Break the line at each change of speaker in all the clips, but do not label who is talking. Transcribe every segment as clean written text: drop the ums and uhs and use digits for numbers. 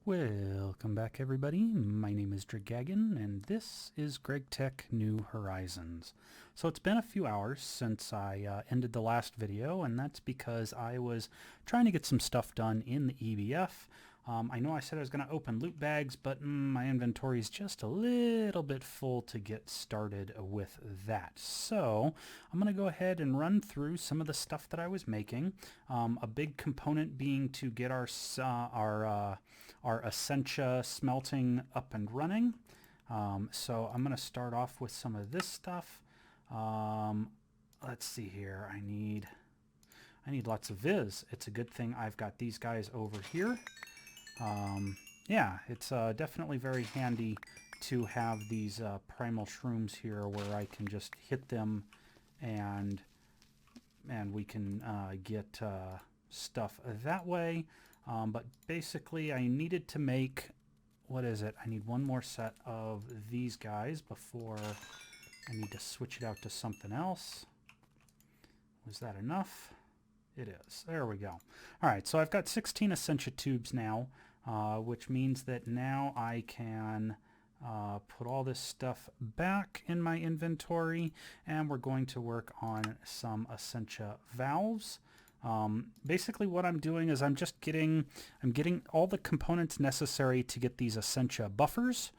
Welcome back, everybody. My name is Dragagon, and this is GregTech New Horizons. So it's been a few hours since I ended the last video, and that's because I was trying to get some stuff done in the EBF. I know I said I was going to open loot bags, but my inventory is just a little bit full to get started with that. So I'm going to go ahead and run through some of the stuff that I was making. A big component being to get our essentia smelting up and running. So I'm going to start off with some of this stuff. Let's see here. I need lots of viz. It's a good thing I've got these guys over here. Yeah, it's definitely very handy to have these primal shrooms here where I can just hit them and we can get stuff that way. But basically I needed to make, what is it? I need one more set of these guys before I need to switch it out to something else. Was that enough? It is. There we go. All right, so I've got 16 essentia tubes now, which means that now I can put all this stuff back in my inventory, and we're going to work on some essentia valves. Basically what I'm doing is I'm getting all the components necessary to get these essentia buffers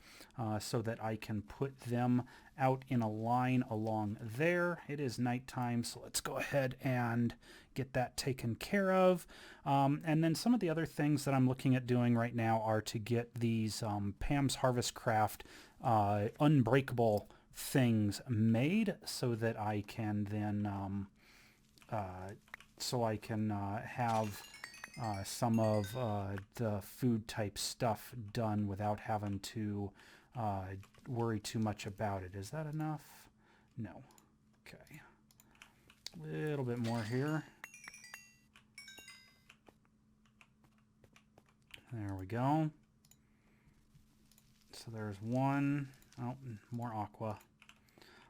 so that I can put them out in a line along there. It is nighttime, so let's go ahead and get that taken care of. And then some of the other things that I'm looking at doing right now are to get these Pam's Harvest Craft unbreakable things made so that I can then have some of the food type stuff done without having to worry too much about it. Is that enough? No. Okay. A little bit more here. There we go. So there's one. Oh, more aqua.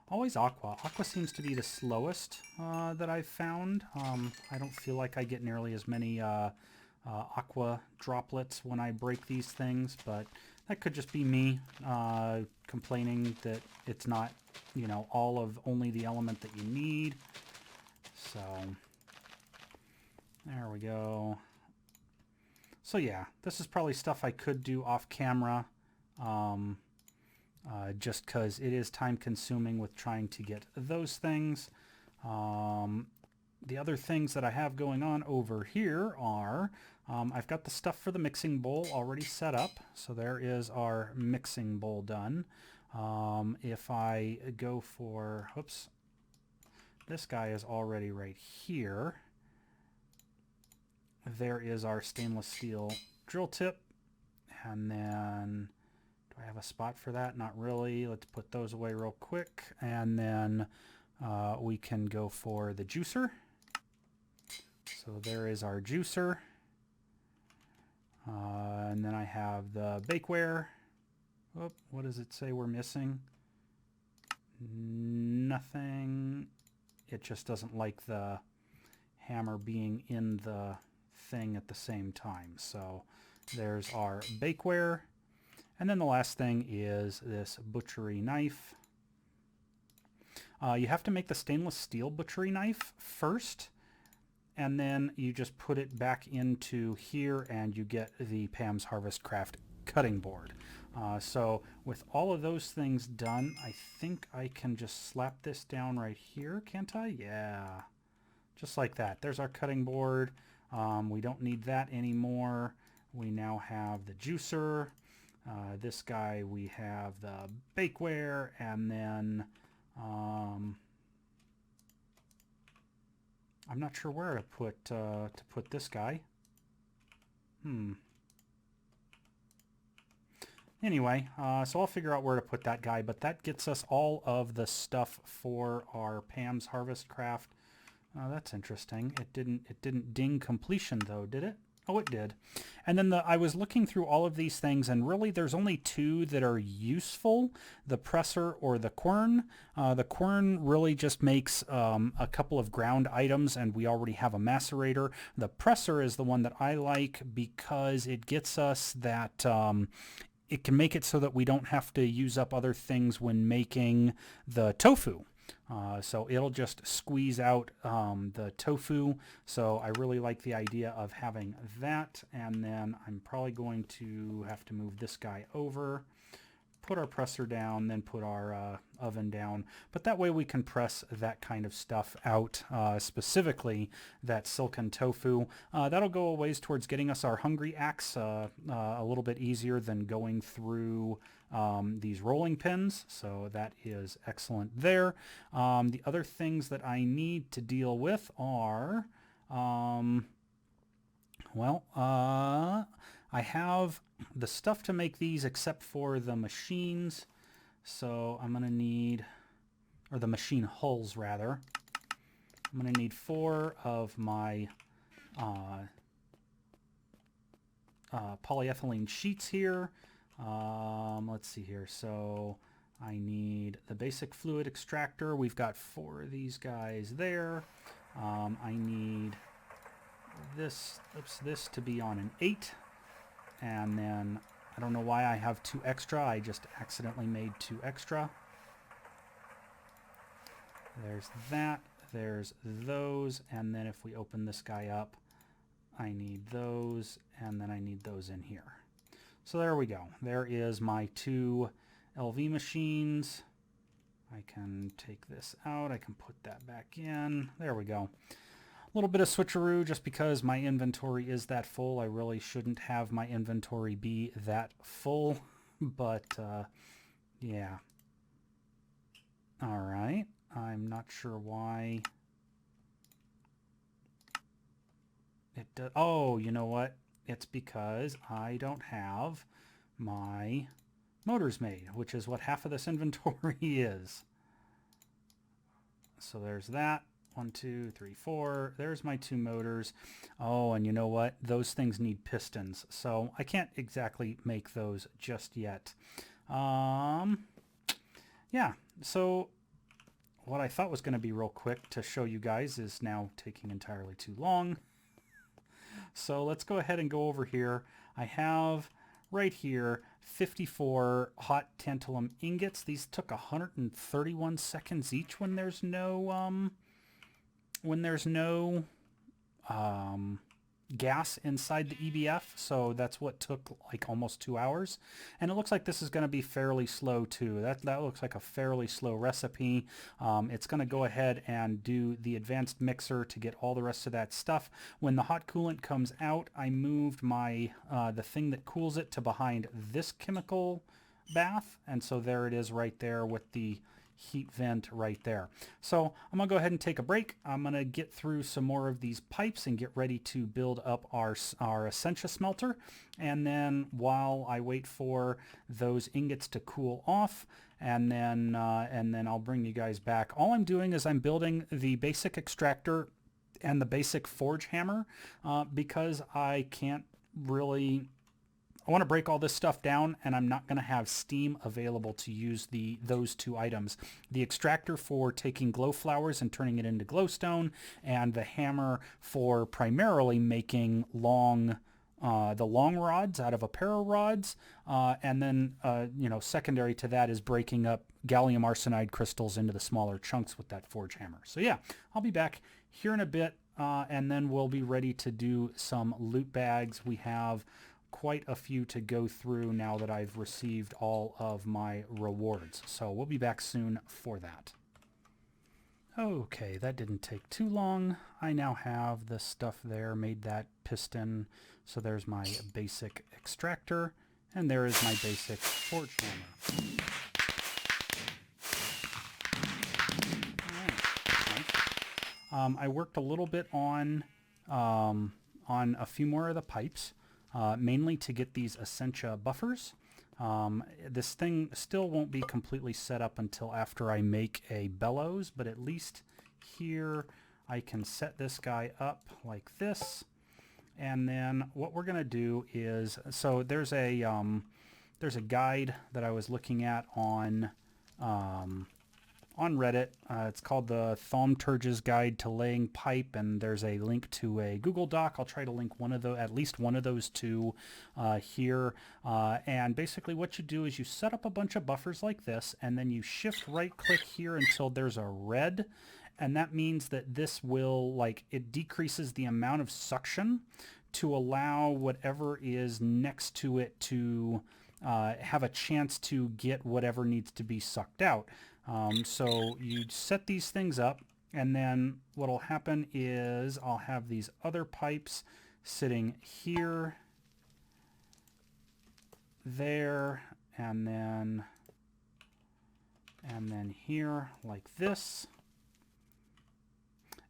Always aqua. Aqua seems to be the slowest that I've found. I don't feel like I get nearly as many aqua droplets when I break these things, but that could just be me complaining that it's not, you know, all of only the element that you need. So there we go. So yeah, this is probably stuff I could do off camera. Just because it is time consuming with trying to get those things. The other things that I have going on over here are I've got the stuff for the mixing bowl already set up. So there is our mixing bowl done. If I go for, oops, this guy is already right here. There is our stainless steel drill tip. And then do I have a spot for that? Not really. Let's put those away real quick. And then we can go for the juicer. So there is our juicer. And then I have the bakeware. Oh, what does it say we're missing? Nothing. It just doesn't like the hammer being in the thing at the same time. So there's our bakeware. And then the last thing is this butchery knife. You have to make the stainless steel butchery knife first, and then you just put it back into here and you get the Pam's Harvest Craft cutting board. So with all of those things done, I think I can just slap this down right here, can't I? Yeah, just like that. There's our cutting board. We don't need that anymore. We now have the juicer. This guy, we have the bakeware, and then I'm not sure where to put this guy. Anyway, so I'll figure out where to put that guy, but that gets us all of the stuff for our Pam's Harvest Craft. That's interesting. It didn't ding completion though, did it? Oh, it did. And then I was looking through all of these things, and really there's only two that are useful, the presser or the quern. The quern really just makes a couple of ground items, and we already have a macerator. The presser is the one that I like because it gets us that... it can make it so that we don't have to use up other things when making the tofu. So it'll just squeeze out the tofu. So I really like the idea of having that. And then I'm probably going to have to move this guy over, put our presser down, then put our oven down. But that way we can press that kind of stuff out, specifically that silken tofu. That'll go a ways towards getting us our hungry axe a little bit easier than going through these rolling pins. So that is excellent there. The other things that I need to deal with are, I have the stuff to make these except for the machines. So I'm going to need, or the machine hulls rather. I'm going to need 4 of my polyethylene sheets here. Let's see here. So I need the basic fluid extractor. We've got 4 of these guys there. I need this to be on an 8. And then I don't know why I have 2 extra. I just accidentally made 2 extra. There's that. There's those. And then if we open this guy up, I need those. And then I need those in here. So there we go. There is my 2 LV machines. I can take this out. I can put that back in. There we go. A little bit of switcheroo just because my inventory is that full. I really shouldn't have my inventory be that full, but yeah. All right. I'm not sure why it does. Oh, you know what? It's because I don't have my motors made, which is what half of this inventory is. So there's that. 1, 2, 3, 4. There's my 2 motors. Oh, and you know what? Those things need pistons, so I can't exactly make those just yet. Yeah, so what I thought was going to be real quick to show you guys is now taking entirely too long. So let's go ahead and go over here. I have right here 54 hot tantalum ingots. These took 131 seconds each when there's no gas inside the EBF, so that's what took like almost 2 hours. And it looks like this is going to be fairly slow too. That looks like a fairly slow recipe. It's going to go ahead and do the advanced mixer to get all the rest of that stuff. When the hot coolant comes out, I moved my the thing that cools it to behind this chemical bath, and so there it is right there with the heat vent right there. So I'm gonna go ahead and take a break. I'm gonna get through some more of these pipes and get ready to build up our essentia smelter. And then while I wait for those ingots to cool off, and then I'll bring you guys back. All I'm doing is I'm building the basic extractor and the basic forge hammer because I can't really... I want to break all this stuff down, and I'm not going to have steam available to use those 2 items. The extractor for taking glow flowers and turning it into glowstone, and the hammer for primarily making the long rods out of Aparo rods, and then secondary to that is breaking up gallium arsenide crystals into the smaller chunks with that forge hammer. So yeah, I'll be back here in a bit, and then we'll be ready to do some loot bags. We have quite a few to go through now that I've received all of my rewards. So we'll be back soon for that. Okay, that didn't take too long. I now have the stuff there, made that piston. So there's my basic extractor, and there is my basic forge hammer. All right. I worked a little bit on a few more of the pipes. Mainly to get these essentia buffers. This thing still won't be completely set up until after I make a bellows, but at least here I can set this guy up like this. And then what we're going to do is, so there's a guide that I was looking at on Reddit. It's called the Thaumcraft's Guide to Laying Pipe, and there's a link to a Google Doc. I'll try to link at least one of those two here. And basically what you do is you set up a bunch of buffers like this, and then you shift right click here until there's a red. And that means that this will, it decreases the amount of suction to allow whatever is next to it to have a chance to get whatever needs to be sucked out. So you set these things up, and then what will happen is I'll have these other pipes sitting here, there, and then here like this.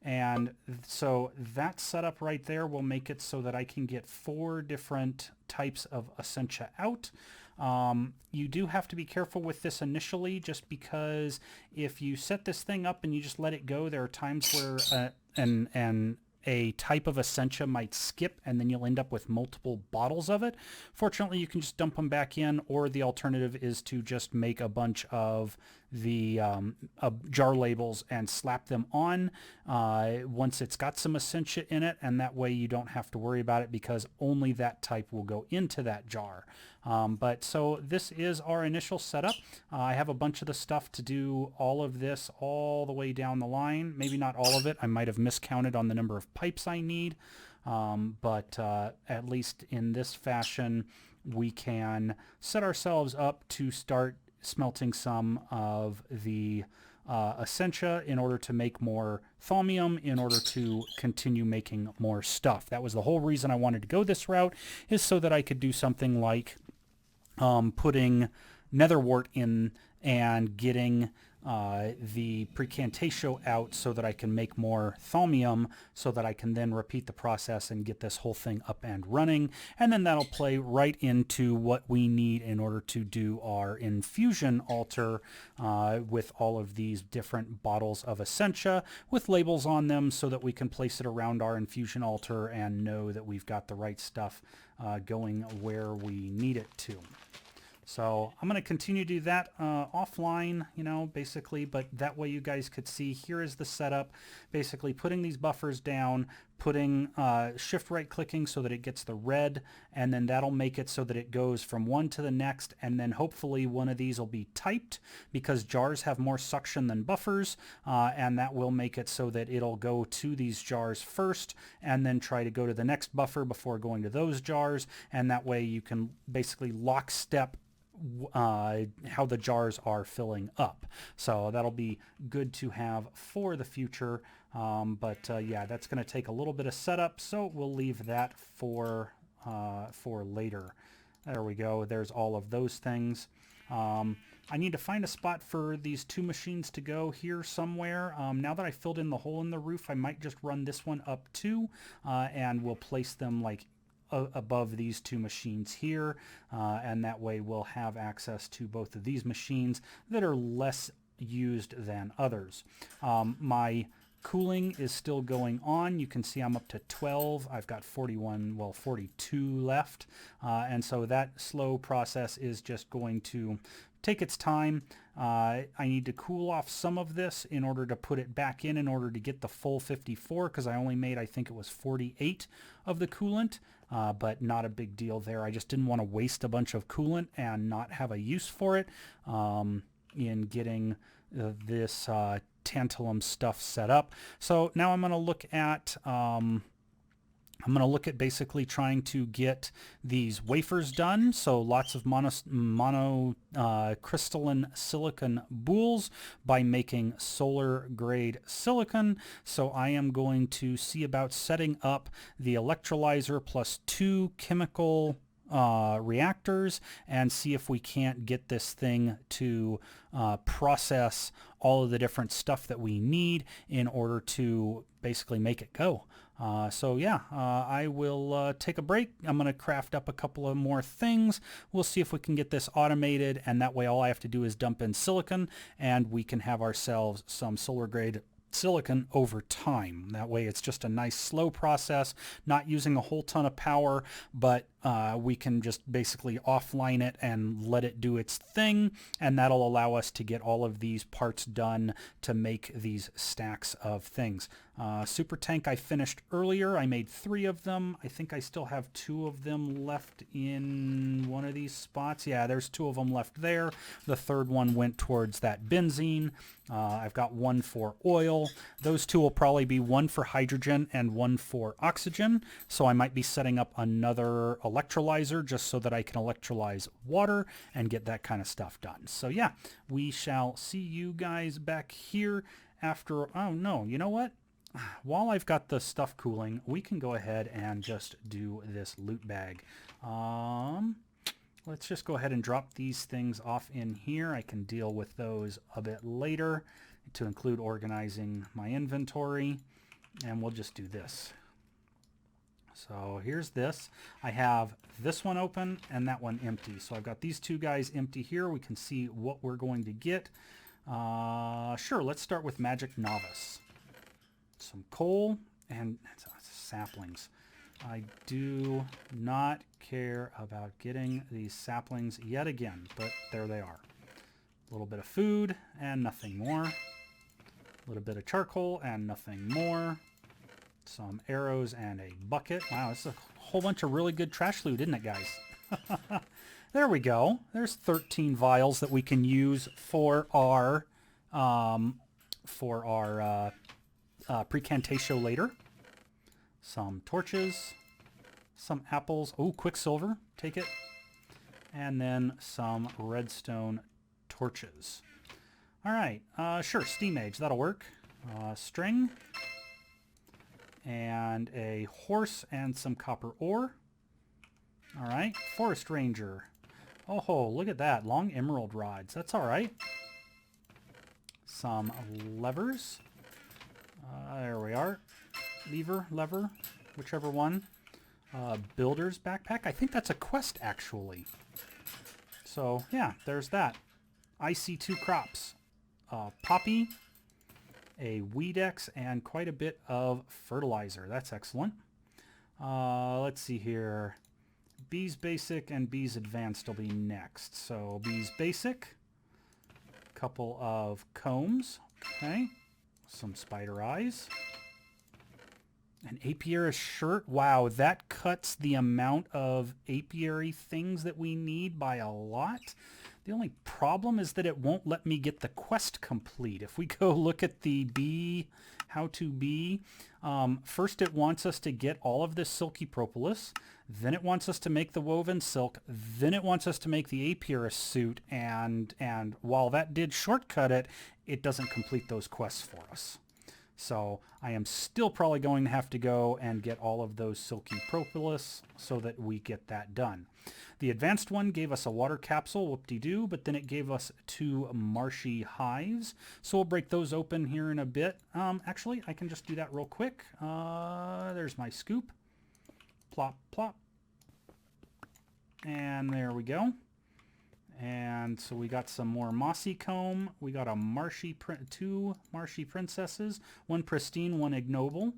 And so that setup right there will make it so that I can get 4 different types of essentia out. You do have to be careful with this initially, just because if you set this thing up and you just let it go, there are times where a type of essentia might skip, and then you'll end up with multiple bottles of it. Fortunately, you can just dump them back in, or the alternative is to just make a bunch of the jar labels and slap them on once it's got some essentia in it, and that way you don't have to worry about it because only that type will go into that jar. But so this is our initial setup. I have a bunch of the stuff to do all of this all the way down the line. Maybe not all of it. I might have miscounted on the number of pipes I need. But at least in this fashion, we can set ourselves up to start smelting some of the essentia in order to make more thaumium, in order to continue making more stuff. That was the whole reason I wanted to go this route, is so that I could do something like putting netherwort in and getting the precantatio out so that I can make more thaumium, so that I can then repeat the process and get this whole thing up and running. And then that'll play right into what we need in order to do our infusion altar with all of these different bottles of essentia with labels on them, so that we can place it around our infusion altar and know that we've got the right stuff going where we need it to. So I'm going to continue to do that offline, basically, but that way you guys could see here is the setup, basically putting these buffers down, putting shift right clicking so that it gets the red, and then that'll make it so that it goes from one to the next, and then hopefully one of these will be typed, because jars have more suction than buffers, and that will make it so that it'll go to these jars first and then try to go to the next buffer before going to those jars, and that way you can basically lockstep how the jars are filling up. So that'll be good to have for the future. Yeah, that's going to take a little bit of setup, so we'll leave that for later. There we go. There's all of those things. I need to find a spot for these 2 machines to go here somewhere. Now that I filled in the hole in the roof, I might just run this one up too, and we'll place them above these 2 machines here, and that way we'll have access to both of these machines that are less used than others. My cooling is still going on. You can see I'm up to 12. I've got 42 left, and so that slow process is just going to take its time. I need to cool off some of this in order to put it back in order to get the full 54, because I only made, I think it was 48 of the coolant, but not a big deal there. I just didn't want to waste a bunch of coolant and not have a use for it in getting this tantalum stuff set up. So now I'm going to look at basically trying to get these wafers done. So lots of crystalline silicon boules by making solar grade silicon. So I am going to see about setting up the electrolyzer plus 2 chemical reactors and see if we can't get this thing to process all of the different stuff that we need in order to basically make it go. So yeah, I will take a break. I'm going to craft up a couple of more things. We'll see if we can get this automated, and that way all I have to do is dump in silicon and we can have ourselves some solar grade silicon over time. That way it's just a nice slow process, not using a whole ton of power, but we can just basically offline it and let it do its thing, and that'll allow us to get all of these parts done to make these stacks of things. Super tank I finished earlier. I made 3 of them. I think I still have 2 of them left in one of these spots. Yeah, there's 2 of them left there. The third one went towards that benzene. I've got 1 for oil. Those 2 will probably be 1 for hydrogen and 1 for oxygen. So I might be setting up another electrolyzer just so that I can electrolyze water and get that kind of stuff done. So yeah, we shall see you guys back here after... Oh no, you know what? While I've got the stuff cooling, we can go ahead and just do this loot bag. Let's just go ahead and drop these things off in here. I can deal with those a bit later to include organizing my inventory. And we'll just do this. So here's this. I have this one open and that one empty. So I've got these 2 guys empty here. We can see what we're going to get. Sure, let's start with Magic Novice. Some coal and saplings. I do not care about getting these saplings yet again, but there they are. A little bit of food and nothing more. A little bit of charcoal and nothing more. Some arrows and a bucket. Wow, this is a whole bunch of really good trash loot, isn't it, guys? There we go. There's 13 vials that we can use for our precantatio later. Some torches, some apples. Oh, quicksilver, take it. And then some redstone torches. All right, sure, steam age, that'll work. String and a horse and some copper ore. All right, forest ranger. Oh, look at that, long emerald rods. That's all right. Some levers. There we are. Lever, whichever one. Builder's backpack. I think that's a quest, actually. So, yeah, there's that. I see 2 crops. Poppy, a Weedex, and quite a bit of fertilizer. That's excellent. Let's see here. Bees Basic and Bees Advanced will be next. So, Bees Basic. Couple of combs. Okay. Some spider eyes. An Apiarist Shirt. Wow, that cuts the amount of apiary things that we need by a lot. The only problem is that it won't let me get the quest complete. If we go look at the bee, how to bee, first it wants us to get all of this silky propolis, then it wants us to make the woven silk, then it wants us to make the apiarist suit, and while that did shortcut it, it doesn't complete those quests for us. So I am still probably going to have to go and get all of those silky propolis so that we get that done. The advanced one gave us a water capsule, whoop-de-doo, but then it gave us 2 marshy hives. So we'll break those open here in a bit. Actually, I can just do that real quick. There's my scoop. Plop, plop. And there we go. And so we got some more mossy comb. We got a 2 marshy princesses, 1 pristine, 1 ignoble.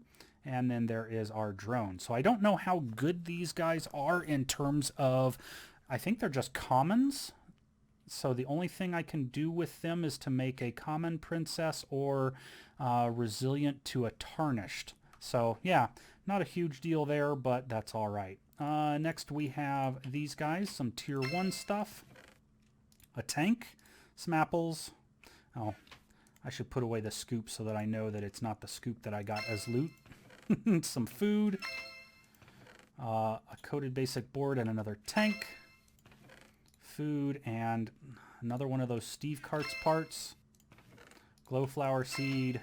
And then there is our drone. So I don't know how good these guys are in terms of, I think they're just commons. So the only thing I can do with them is to make a common princess or resilient to a tarnished. So yeah, not a huge deal there, but that's all right. Next we have these guys, some tier 1 stuff. A tank, some apples. Oh, I should put away the scoop so that I know that it's not the scoop that I got as loot. Some food, a coated basic board and another tank, food and another one of those Steve Carts parts, glowflower seed,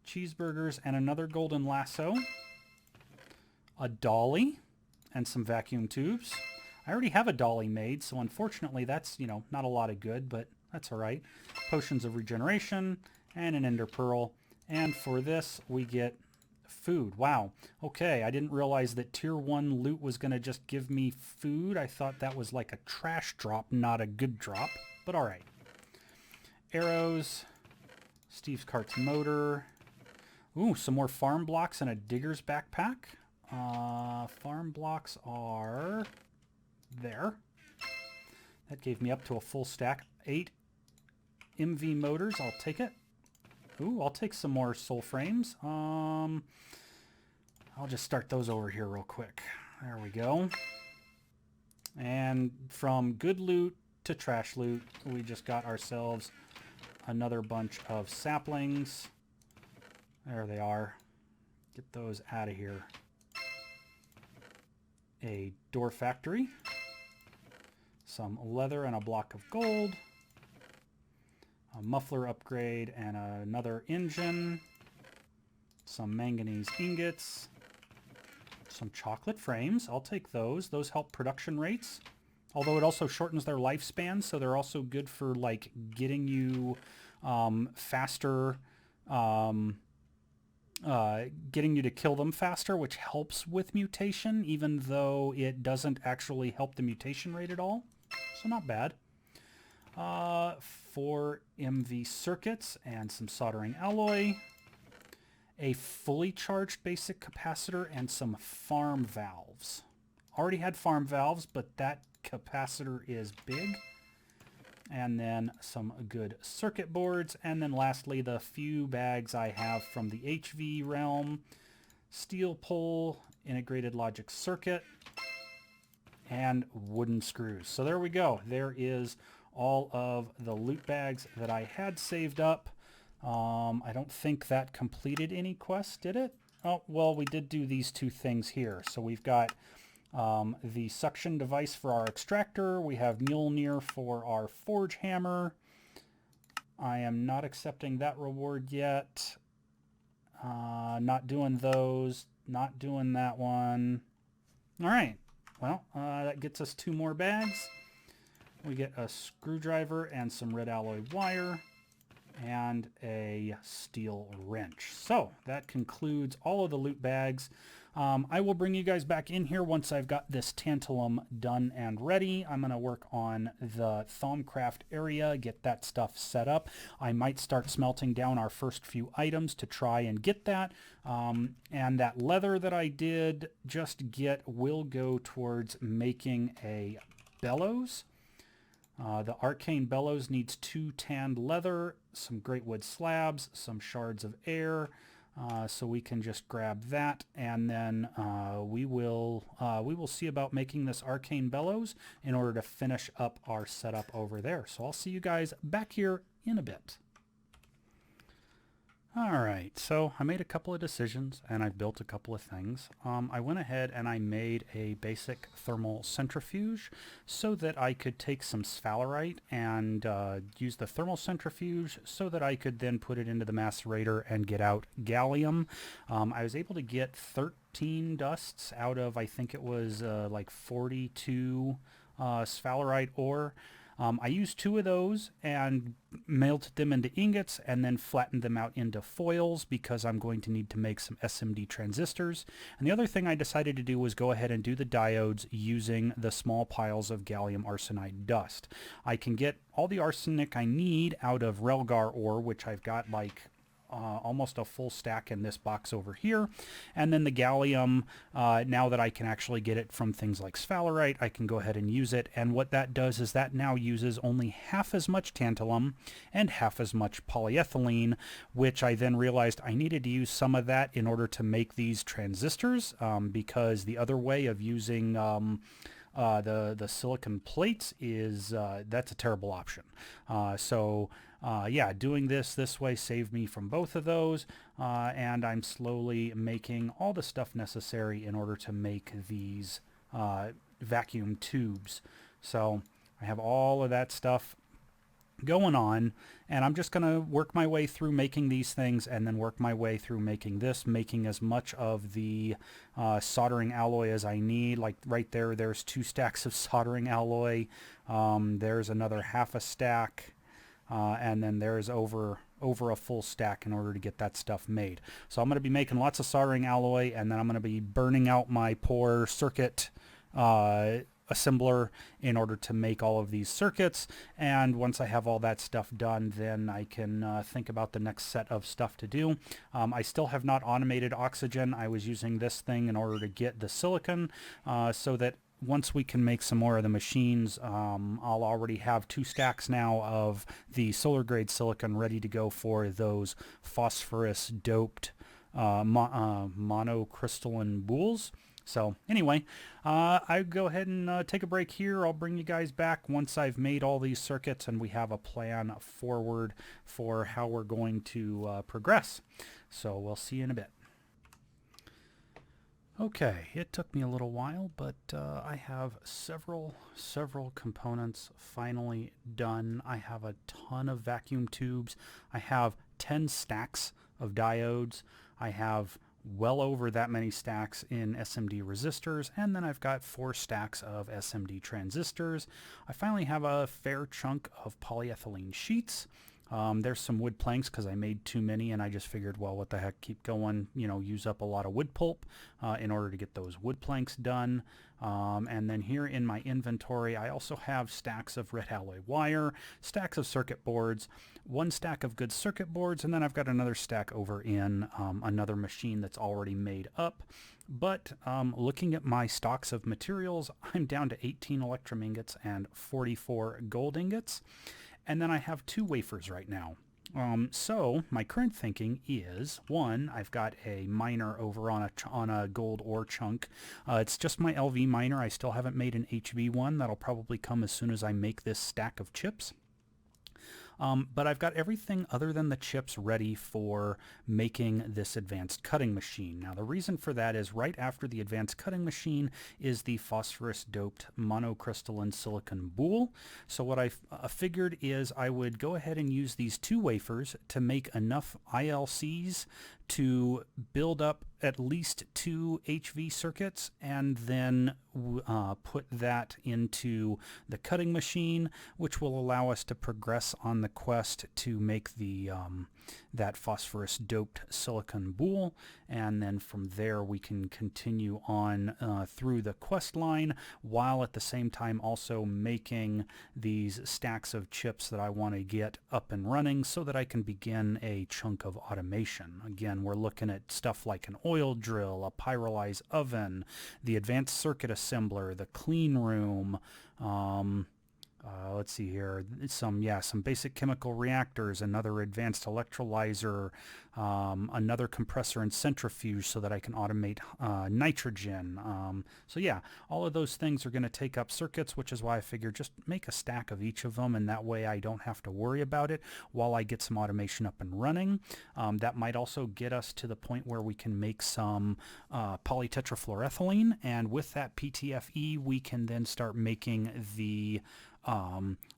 cheeseburgers and another golden lasso, a dolly and some vacuum tubes. I already have a dolly made, so unfortunately that's, not a lot of good, but that's all right. Potions of regeneration and an ender pearl. And for this, we get food. Wow. Okay, I didn't realize that tier 1 loot was going to just give me food. I thought that was like a trash drop, not a good drop, but all right. Arrows, Steve's Cart's motor. Ooh, some more farm blocks and a digger's backpack. Farm blocks are there. That gave me up to a full stack. 8 MV motors, I'll take it. Ooh, I'll take some more soul frames. I'll just start those over here real quick. There we go. And from good loot to trash loot, we just got ourselves another bunch of saplings. There they are. Get those out of here. A door factory. Some leather and a block of gold. A muffler upgrade and another engine. Some manganese ingots. Some chocolate frames. I'll take those. Those help production rates. Although it also shortens their lifespan, so they're also good for like getting you faster, getting you to kill them faster, which helps with mutation, even though it doesn't actually help the mutation rate at all. So not bad. 4 MV circuits and some soldering alloy. A fully charged basic capacitor and some farm valves. Already had farm valves, but that capacitor is big. And then some good circuit boards. And then lastly, the few bags I have from the HV realm. Steel pole, integrated logic circuit, and wooden screws. So there we go. There is all of the loot bags that I had saved up. I don't think that completed any quests, did it? Oh, well, we did do these 2 things here. So we've got the suction device for our extractor. We have Mjolnir for our forge hammer. I am not accepting that reward yet. Not doing those. Not doing that one. All right. Well, that gets us 2 more bags. We get a screwdriver and some red alloy wire and a steel wrench. So that concludes all of the loot bags. I will bring you guys back in here once I've got this tantalum done and ready. I'm going to work on the Thaumcraft area, get that stuff set up. I might start smelting down our first few items to try and get that. And that leather that I did just get will go towards making a bellows. The arcane bellows needs 2 tanned leather, some great wood slabs, some shards of air, so we can just grab that, and then we will see about making this arcane bellows in order to finish up our setup over there. So I'll see you guys back here in a bit. Alright, so I made a couple of decisions and I built a couple of things. I went ahead and I made a basic thermal centrifuge so that I could take some sphalerite and use the thermal centrifuge so that I could then put it into the macerator and get out gallium. I was able to get 13 dusts out of, I think it was like 42 sphalerite ore. I used 2 of those and melted them into ingots and then flattened them out into foils because I'm going to need to make some SMD transistors. And the other thing I decided to do was go ahead and do the diodes using the small piles of gallium arsenide dust. I can get all the arsenic I need out of Relgar ore, which I've got like almost a full stack in this box over here, and then the gallium, now that I can actually get it from things like sphalerite, I can go ahead and use it. And what that does is that now uses only half as much tantalum and half as much polyethylene, which I then realized I needed to use some of that in order to make these transistors, because the other way of using the silicon plates is that's a terrible option. Yeah, doing this way saved me from both of those, and I'm slowly making all the stuff necessary in order to make these vacuum tubes. So I have all of that stuff going on, and I'm just going to work my way through making these things and then work my way through making this, making as much of the soldering alloy as I need. Like right there, there's 2 stacks of soldering alloy. There's another half a stack. And then there's over a full stack in order to get that stuff made. So I'm going to be making lots of soldering alloy, and then I'm going to be burning out my poor circuit assembler in order to make all of these circuits, and once I have all that stuff done, then I can think about the next set of stuff to do. I still have not automated oxygen. I was using this thing in order to get the silicon so that once we can make some more of the machines, I'll already have 2 stacks now of the solar grade silicon ready to go for those phosphorus doped monocrystalline boules. So anyway, I go ahead and take a break here. I'll bring you guys back once I've made all these circuits and we have a plan forward for how we're going to progress. So we'll see you in a bit. Okay, it took me a little while, but I have several components finally done. I have a ton of vacuum tubes. I have 10 stacks of diodes. I have well over that many stacks in SMD resistors, and then I've got 4 stacks of SMD transistors. I finally have a fair chunk of polyethylene sheets. There's some wood planks because I made too many, and I just figured, well, what the heck, keep going, you know, use up a lot of wood pulp in order to get those wood planks done. And then here in my inventory, I also have stacks of red alloy wire, stacks of circuit boards, 1 stack of good circuit boards, and then I've got another stack over in another machine that's already made up. But looking at my stocks of materials, I'm down to 18 electrum ingots and 44 gold ingots. And then I have 2 wafers right now. So my current thinking is, 1, I've got a miner over on a gold ore chunk. It's just my LV miner. I still haven't made an HV one. That'll probably come as soon as I make this stack of chips. But I've got everything other than the chips ready for making this advanced cutting machine. Now the reason for that is right after the advanced cutting machine is the phosphorus doped monocrystalline silicon boule. So what I figured is I would go ahead and use these 2 wafers to make enough ILCs to build up at least 2 HV circuits, and then put that into the cutting machine, which will allow us to progress on the quest to make the that phosphorus doped silicon boule, and then from there we can continue on through the quest line, while at the same time also making these stacks of chips that I want to get up and running so that I can begin a chunk of automation. Again, we're looking at stuff like an oil drill, a pyrolyze oven, the advanced circuit assembler, the clean room, let's see here, some basic chemical reactors, another advanced electrolyzer, another compressor and centrifuge so that I can automate nitrogen. So yeah, all of those things are going to take up circuits, which is why I figured just make a stack of each of them, and that way I don't have to worry about it while I get some automation up and running. That might also get us to the point where we can make some polytetrafluoroethylene, and with that PTFE we can then start making the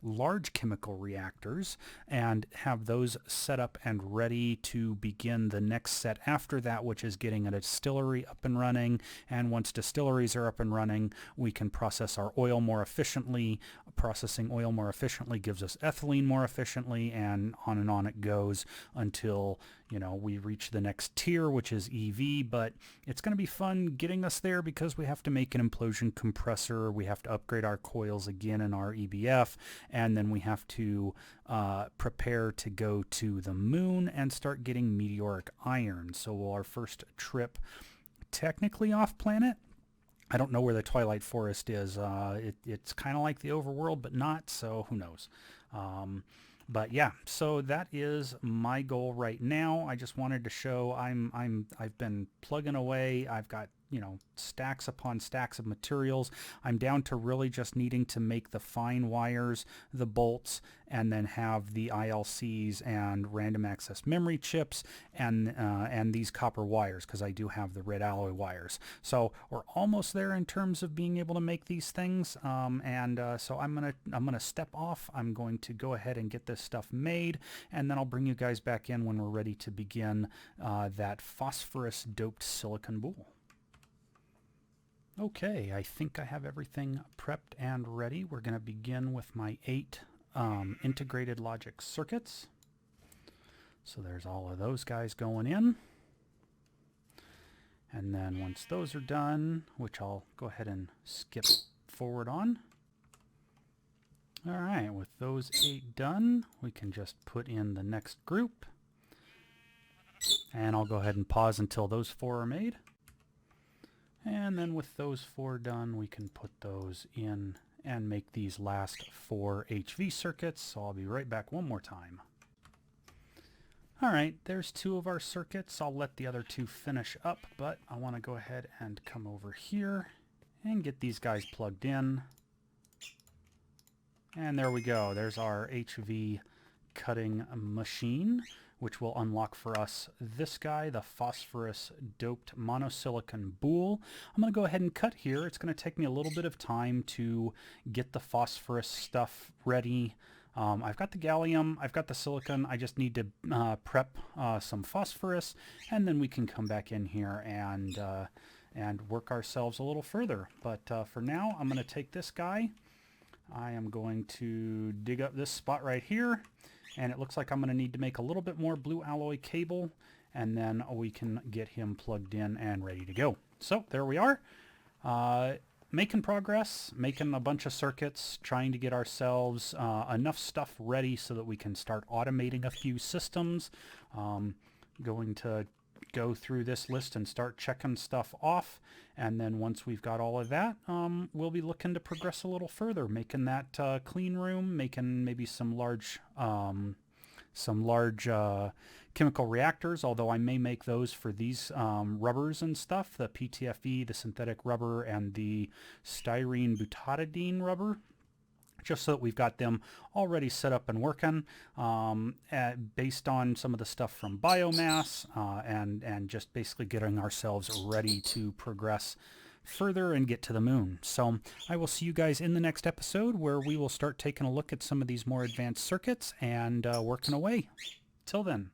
large chemical reactors and have those set up and ready to begin the next set after that, which is getting a distillery up and running. And once distilleries are up and running, we can process our oil more efficiently. Processing oil more efficiently gives us ethylene more efficiently, and on it goes until, you know, we reach the next tier, which is EV. But it's going to be fun getting us there because we have to make an implosion compressor, we have to upgrade our coils again in our EBF, and then we have to prepare to go to the moon and start getting meteoric iron. So our first trip technically off planet, I don't know where the Twilight Forest is. It's kind of like the overworld, but not, so who knows. But yeah, so that is my goal right now. I just wanted to show I've been plugging away. I've got, you know, stacks upon stacks of materials. I'm down to really just needing to make the fine wires, the bolts, and then have the ILCs and random access memory chips and these copper wires, because I do have the red alloy wires. So we're almost there in terms of being able to make these things. So I'm gonna step off. I'm going to go ahead and get this stuff made, and then I'll bring you guys back in when we're ready to begin that phosphorus doped silicon boule. Okay, I think I have everything prepped and ready. We're going to begin with my 8 integrated logic circuits. So there's all of those guys going in. And then once those are done, which I'll go ahead and skip forward on. All right, with those 8 done, we can just put in the next group. And I'll go ahead and pause until those 4 are made. And then with those 4 done, we can put those in and make these last 4 HV circuits. So I'll be right back one more time. All right, there's 2 of our circuits. I'll let the other 2 finish up, but I want to go ahead and come over here and get these guys plugged in. And there we go. There's our HV cutting machine, which will unlock for us this guy, the Phosphorus doped Monosilicon Boule. I'm going to go ahead and cut here. It's going to take me a little bit of time to get the phosphorus stuff ready. I've got the gallium, I've got the silicon. I just need to prep some phosphorus, and then we can come back in here and work ourselves a little further. But for now, I'm going to take this guy. I am going to dig up this spot right here, and it looks like I'm going to need to make a little bit more blue alloy cable, and then we can get him plugged in and ready to go. So there we are, making progress, making a bunch of circuits, trying to get ourselves enough stuff ready so that we can start automating a few systems. Going to go through this list and start checking stuff off, and then once we've got all of that, we'll be looking to progress a little further, making that clean room, making maybe some large chemical reactors, although I may make those for these rubbers and stuff, the PTFE, the synthetic rubber, and the styrene butadiene rubber, just so that we've got them already set up and working based on some of the stuff from biomass and just basically getting ourselves ready to progress further and get to the moon. So I will see you guys in the next episode, where we will start taking a look at some of these more advanced circuits and working away. Till then.